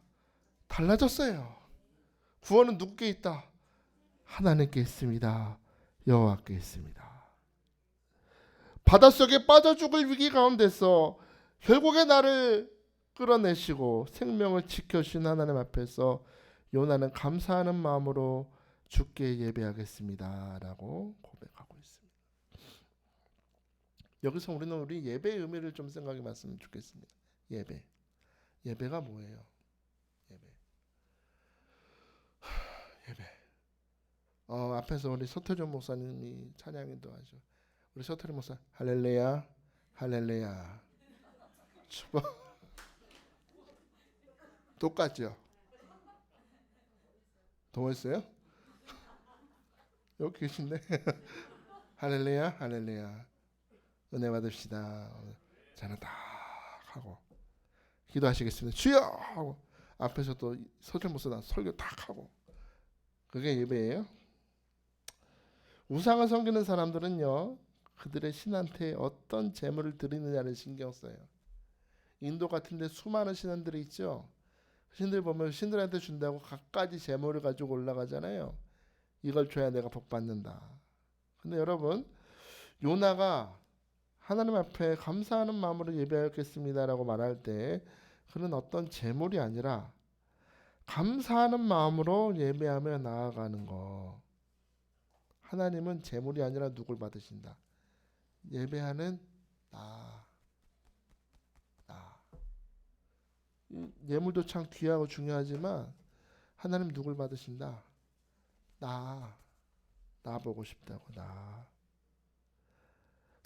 Speaker 1: 달라졌어요. 구원은 누구께 있다? 하나님께 있습니다. 여호와께 있습니다. 바닷속에 빠져 죽을 위기 가운데서 결국에 나를 끌어내시고 생명을 지켜주신 하나님 앞에서 요나는 감사하는 마음으로 주께 예배하겠습니다 라고 고백하고 있습니다. 여기서 우리는 우리 예배의 의미를 좀 생각해 봤으면 좋겠습니다. 예배가 뭐예요? 예배. 앞에서 우리 서태준 목사님이 찬양인도 하죠. 우리 서태준 목사 할렐루야 할렐루야. 똑같죠? 동했어요? 여기 계신데 할렐루야 할렐루야. 은혜 받읍시다. 저는 딱 하고 기도하시겠습니다. 주여 하고 앞에서 또 서태준 목사 설교 딱 하고. 그게 예배예요? 우상을 섬기는 사람들은요, 그들의 신한테 어떤 제물을 드리느냐를 신경 써요. 인도 같은 데 수많은 신들이 있죠. 신들 보면 신들한테 준다고 갖가지 제물을 가지고 올라가잖아요. 이걸 줘야 내가 복 받는다. 근데 여러분, 요나가 하나님 앞에 감사하는 마음으로 예배하겠습니다라고 말할 때 그는 어떤 제물이 아니라 감사하는 마음으로 예배하며 나아가는 거. 하나님은 제물이 아니라 누굴 받으신다? 예배하는 나. 예물도 참 귀하고 중요하지만 하나님 누굴 받으신다? 나 보고 싶다고. 나.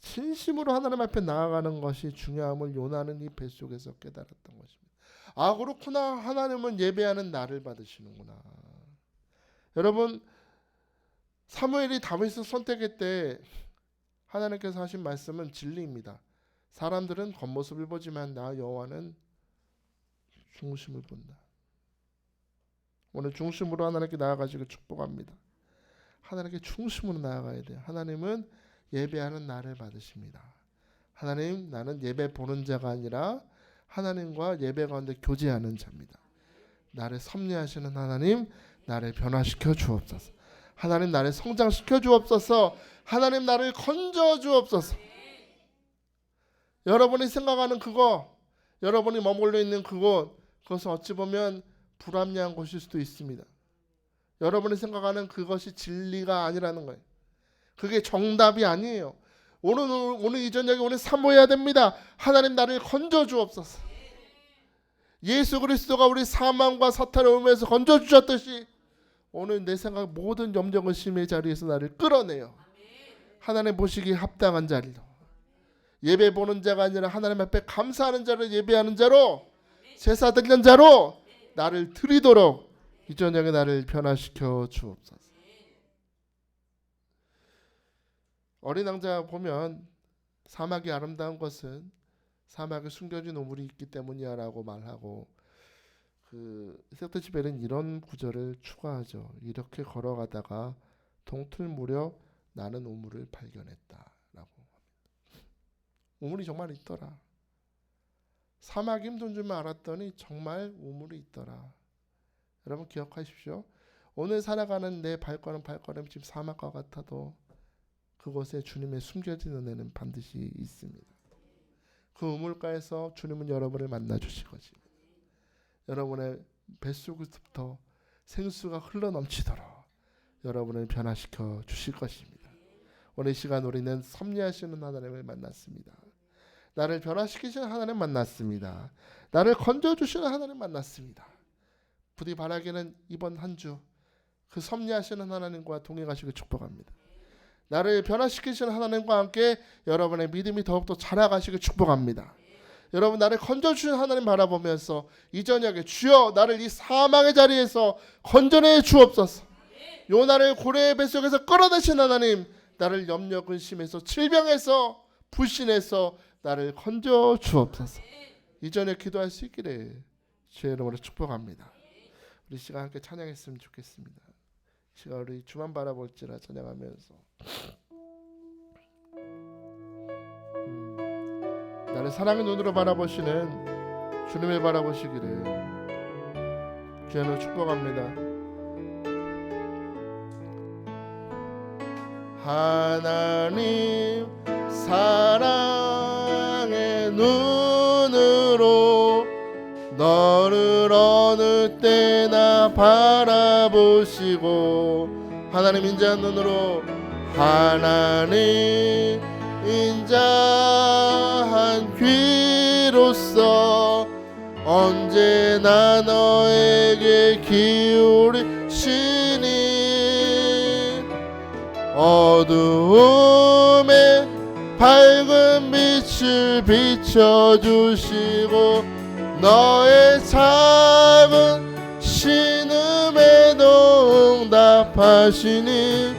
Speaker 1: 진심으로 하나님 앞에 나아가는 것이 중요함을 요나는 이 뱃속에서 깨달았던 것입니다. 아, 그렇구나. 하나님은 예배하는 나를 받으시는구나. 여러분, 사무엘이 다윗을 선택할 때 하나님께서 하신 말씀은 진리입니다. 사람들은 겉모습을 보지만 나 여호와는 중심을 본다. 오늘 중심으로 하나님께 나아가시길 축복합니다. 하나님께 중심으로 나아가야 돼요. 하나님은 예배하는 나를 받으십니다. 하나님, 나는 예배 보는 자가 아니라 하나님과 예배 가운데 교제하는 자입니다. 나를 섭리하시는 하나님, 나를 변화시켜 주옵소서. 하나님, 나를 성장시켜 주옵소서. 하나님, 나를 건져 주옵소서. 여러분이 생각하는 그거, 여러분이 머물러 있는 그것은 어찌 보면 불합리한 곳일 수도 있습니다. 여러분이 생각하는 그것이 진리가 아니라는 거예요. 그게 정답이 아니에요. 오늘 이 저녁에 오늘 사모해야 됩니다. 하나님, 나를 건져 주옵소서. 예수 그리스도가 우리 사망과 사탄의 음에서 건져 주셨듯이 오늘 내 생각 모든 염려 의심의 자리에서 나를 끌어내요. 하나님 보시기에 합당한 자리로, 예배 보는 자가 아니라 하나님 앞에 감사하는 자로, 예배하는 자로, 제사 드리는 자로 나를 드리도록 이 저녁에 나를 변화시켜 주옵소서. 어린 왕자 보면 사막이 아름다운 것은 사막에 숨겨진 우물이 있기 때문이야 라고 말하고, 세트지벨은 이런 구절을 추가하죠. 이렇게 걸어가다가 동틀 무렵 나는 우물을 발견했다 라고 합니다. 우물이 정말 있더라. 사막이 힘든 줄 알았더니 정말 우물이 있더라. 여러분 기억하십시오. 오늘 살아가는 내 발걸음 지금 사막과 같아도 그곳에 주님의 숨겨진 은혜는 반드시 있습니다. 그 우물가에서 주님은 여러분을 만나 주실 것입니다. 여러분의 뱃속부터 생수가 흘러넘치도록 여러분을 변화시켜 주실 것입니다. 오늘 이 시간 우리는 섭리하시는 하나님을 만났습니다. 나를 변화시키시는 하나님 만났습니다. 나를 건져주시는 하나님 만났습니다. 부디 바라기는 이번 한 주 그 섭리하시는 하나님과 동행하시길 축복합니다. 나를 변화시키시는 하나님과 함께 여러분의 믿음이 더욱더 자라가시길 축복합니다. 여러분, 나를 건져주시는 하나님 바라보면서 이 저녁에 주여 나를 이 사망의 자리에서 건져내 주옵소서. 요나를 고래의 뱃속에서 끌어내신 하나님, 나를 염려 근심에서 질병에서 불신에서 나를 건져 주옵소서. 이 저녁에 기도할 수 있기를 주의 이름으로 축복합니다. 우리 시간 함께 찬양했으면 좋겠습니다. 시간 우리 주만 바라볼지라 찬양하면서 나를 사랑의 눈으로 바라보시는 주님을 바라보시기를 주의 이름으로 축복합니다. 하나님 사랑의 눈으로 너를 어느 때나 바라보시고 하나님 인자한 눈으로 하나님 인자한 귀로서 언제나 너에게 기울이시니 어두움에 밝은 빛을 비춰주시고 너의 작은 신음에도 응답하시니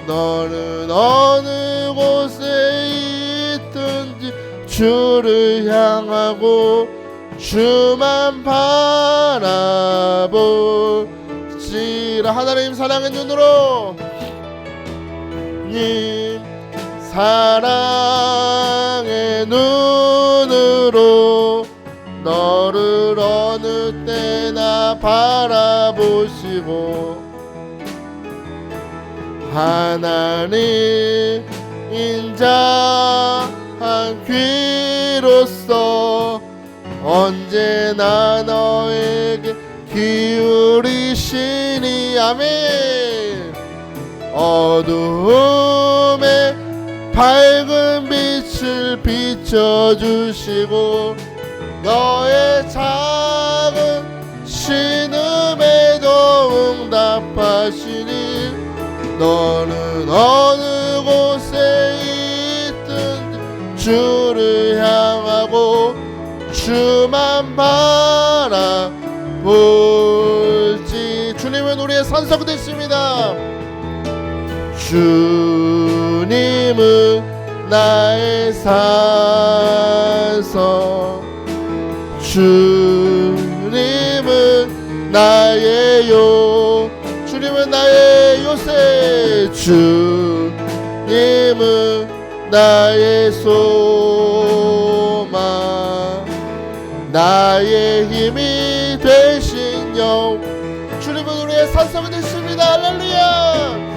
Speaker 1: 너는 어느 곳에 있든지 주를 향하고 주만 바라볼지라. 하나님 사랑의 눈으로 사랑의 눈으로 너를 어느 때나 바라보시고 하나님 인자한 귀로서 언제나 너에게 기울이시니 아멘. 어두움에 밝은 빛을 비춰주시고 너의 작은 신음에도 응답하시니 너는 어느 곳에 있든지 주를 향하고 주만 바라볼지. 주님은 우리의 산석 되십니다. 주님은 나의 산석 주님은 나의 주님은 나의 요새 주님은 나의 소망 나의 힘이 되신 영 주님은 우리의 산성이 되십니다. 할렐루야.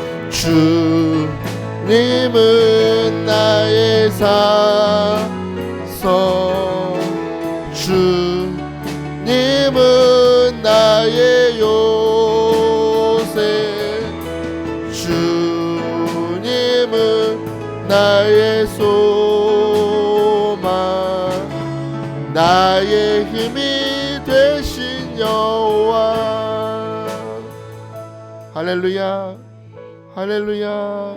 Speaker 1: 주님은 나의 산성 주님은 나의 요새 주님은 나의 소망 나의 힘이 되신 여호와. 할렐루야 할렐루야.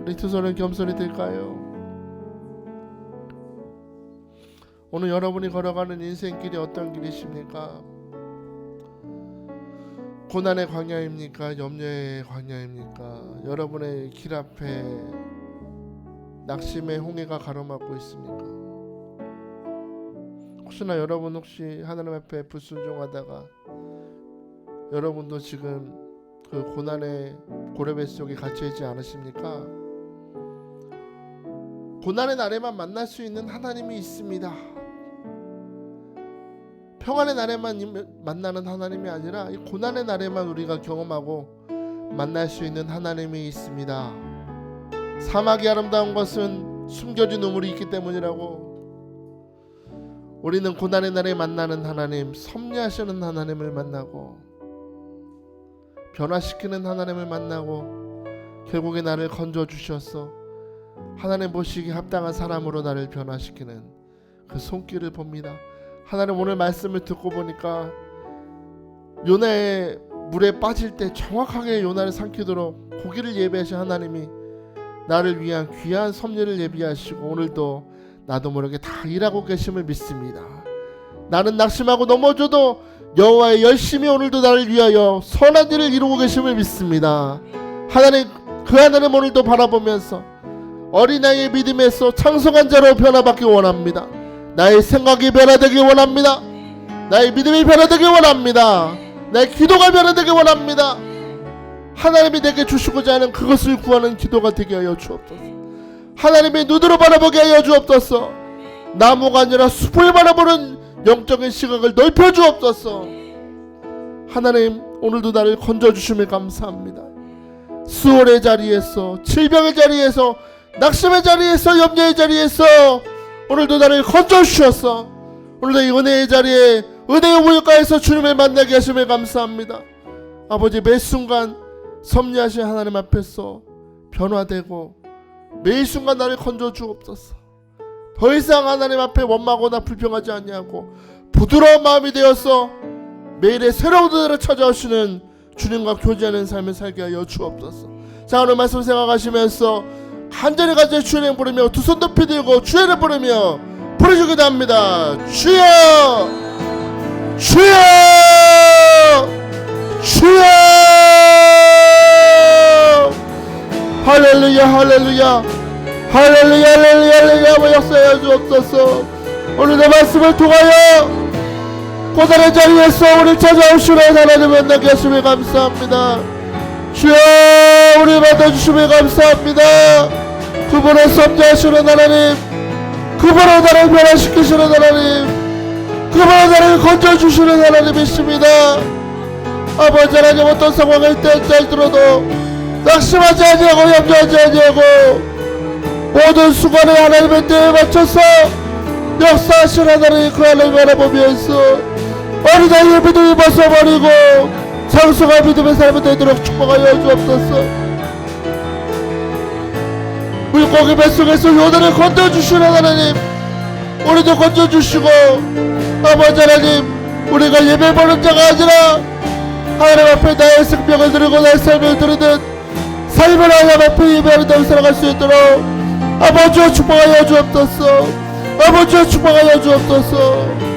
Speaker 1: 우리 두 손을 겸손히 들까요? 오늘 여러분이 걸어가는 인생길이 어떤 길이십니까? 고난의 광야입니까? 염려의 광야입니까? 여러분의 길 앞에 낙심의 홍해가 가로막고 있습니까? 혹시나 여러분 혹시 하나님 앞에 불순종하다가 여러분도 지금 그 고난의 고레배 속에 갇혀있지 않으십니까? 고난의 날에만 만날 수 있는 하나님이 있습니다. 평안의 날에만 만나는 하나님이 아니라 이 고난의 날에만 우리가 경험하고 만날 수 있는 하나님이 있습니다. 사막이 아름다운 것은 숨겨진 우물이 있기 때문이라고. 우리는 고난의 날에 만나는 하나님, 섭리하시는 하나님을 만나고 변화시키는 하나님을 만나고 결국에 나를 건져주셔서 하나님 보시기에 합당한 사람으로 나를 변화시키는 그 손길을 봅니다. 하나님 오늘 말씀을 듣고 보니까 요나의 물에 빠질 때 정확하게 요나를 삼키도록 고기를 예비하신 하나님이 나를 위한 귀한 섭리를 예비하시고 오늘도 나도 모르게 다 일하고 계심을 믿습니다. 나는 낙심하고 넘어져도 여호와의 열심히 오늘도 나를 위하여 선한 일을 이루고 계심을 믿습니다. 하나님 그 하나님 오늘도 바라보면서 어린아이의 믿음에서 창성한 자로 변화받기 원합니다. 나의 생각이 변화되기 원합니다. 나의 믿음이 변화되기 원합니다. 내 기도가 변화되기 원합니다. 하나님이 내게 주시고자 하는 그것을 구하는 기도가 되게 하여 주옵소서. 하나님의 눈으로 바라보게 하여 주옵소서. 나무가 아니라 숲을 바라보는 영적인 시각을 넓혀 주옵소서. 하나님, 오늘도 나를 건져주심에 감사합니다. 수월의 자리에서, 질병의 자리에서, 낙심의 자리에서, 염려의 자리에서 오늘도 나를 건져주셔서 오늘도 이 은혜의 자리에, 은혜의 우물가에서 주님을 만나게 하심에 감사합니다. 아버지, 매 순간 섭리하신 하나님 앞에서 변화되고 매일 순간 나를 건져주옵소서. 더 이상 하나님 앞에 원망하거나 불평하지 아니하고 부드러운 마음이 되어서 매일의 새로운 은혜를 찾아오시는 주님과 교제하는 삶을 살게 하여 주옵소서. 자, 오늘 말씀 생각하시면서 간절히 주님 부르며 두 손 높이 들고 주의를 부르며 부르시기도 합니다. 주여, 주여, 주여. 할렐루야, 할렐루야, 할렐루야, 할렐루야, 할렐루야. 역사하여 주옵소서. 오늘의 말씀을 통하여 고단의 자리에서 우리 찾아오시는 하나님 만나게 하심에 감사합니다. 주여, 우리 만나주심에 감사합니다. 그분을 섭리하시는 하나님, 그분을 나를 변화시키시는 하나님, 그분을 나를 건져주시는 하나님이십니다. 아버지 하나님, 어떤 상황일 때 짤들어도 낙심하지 아니하고 염려하지 아니하고 모든 수고를 하나님의 때에 맞춰서 역사하신 하나님, 그 하나님 바라보면서 어린아이의 믿음을 벗어버리고 장수가 믿음의 삶이 되도록 축복하여 주옵소서. 물고기 뱃속에서 요나를 건져주시는 하나님, 우리도 건져주시고, 아버지 하나님, 우리가 예배 보는 자가 아니라 하나님 앞에 나의 생명을 드리고 나의 삶을 드리듯 삶을 하나님 앞에 예배하는 대로 살아갈 수 있도록 아버지와 축복하여 주옵소서. 아버지와 축복하여 주옵소서.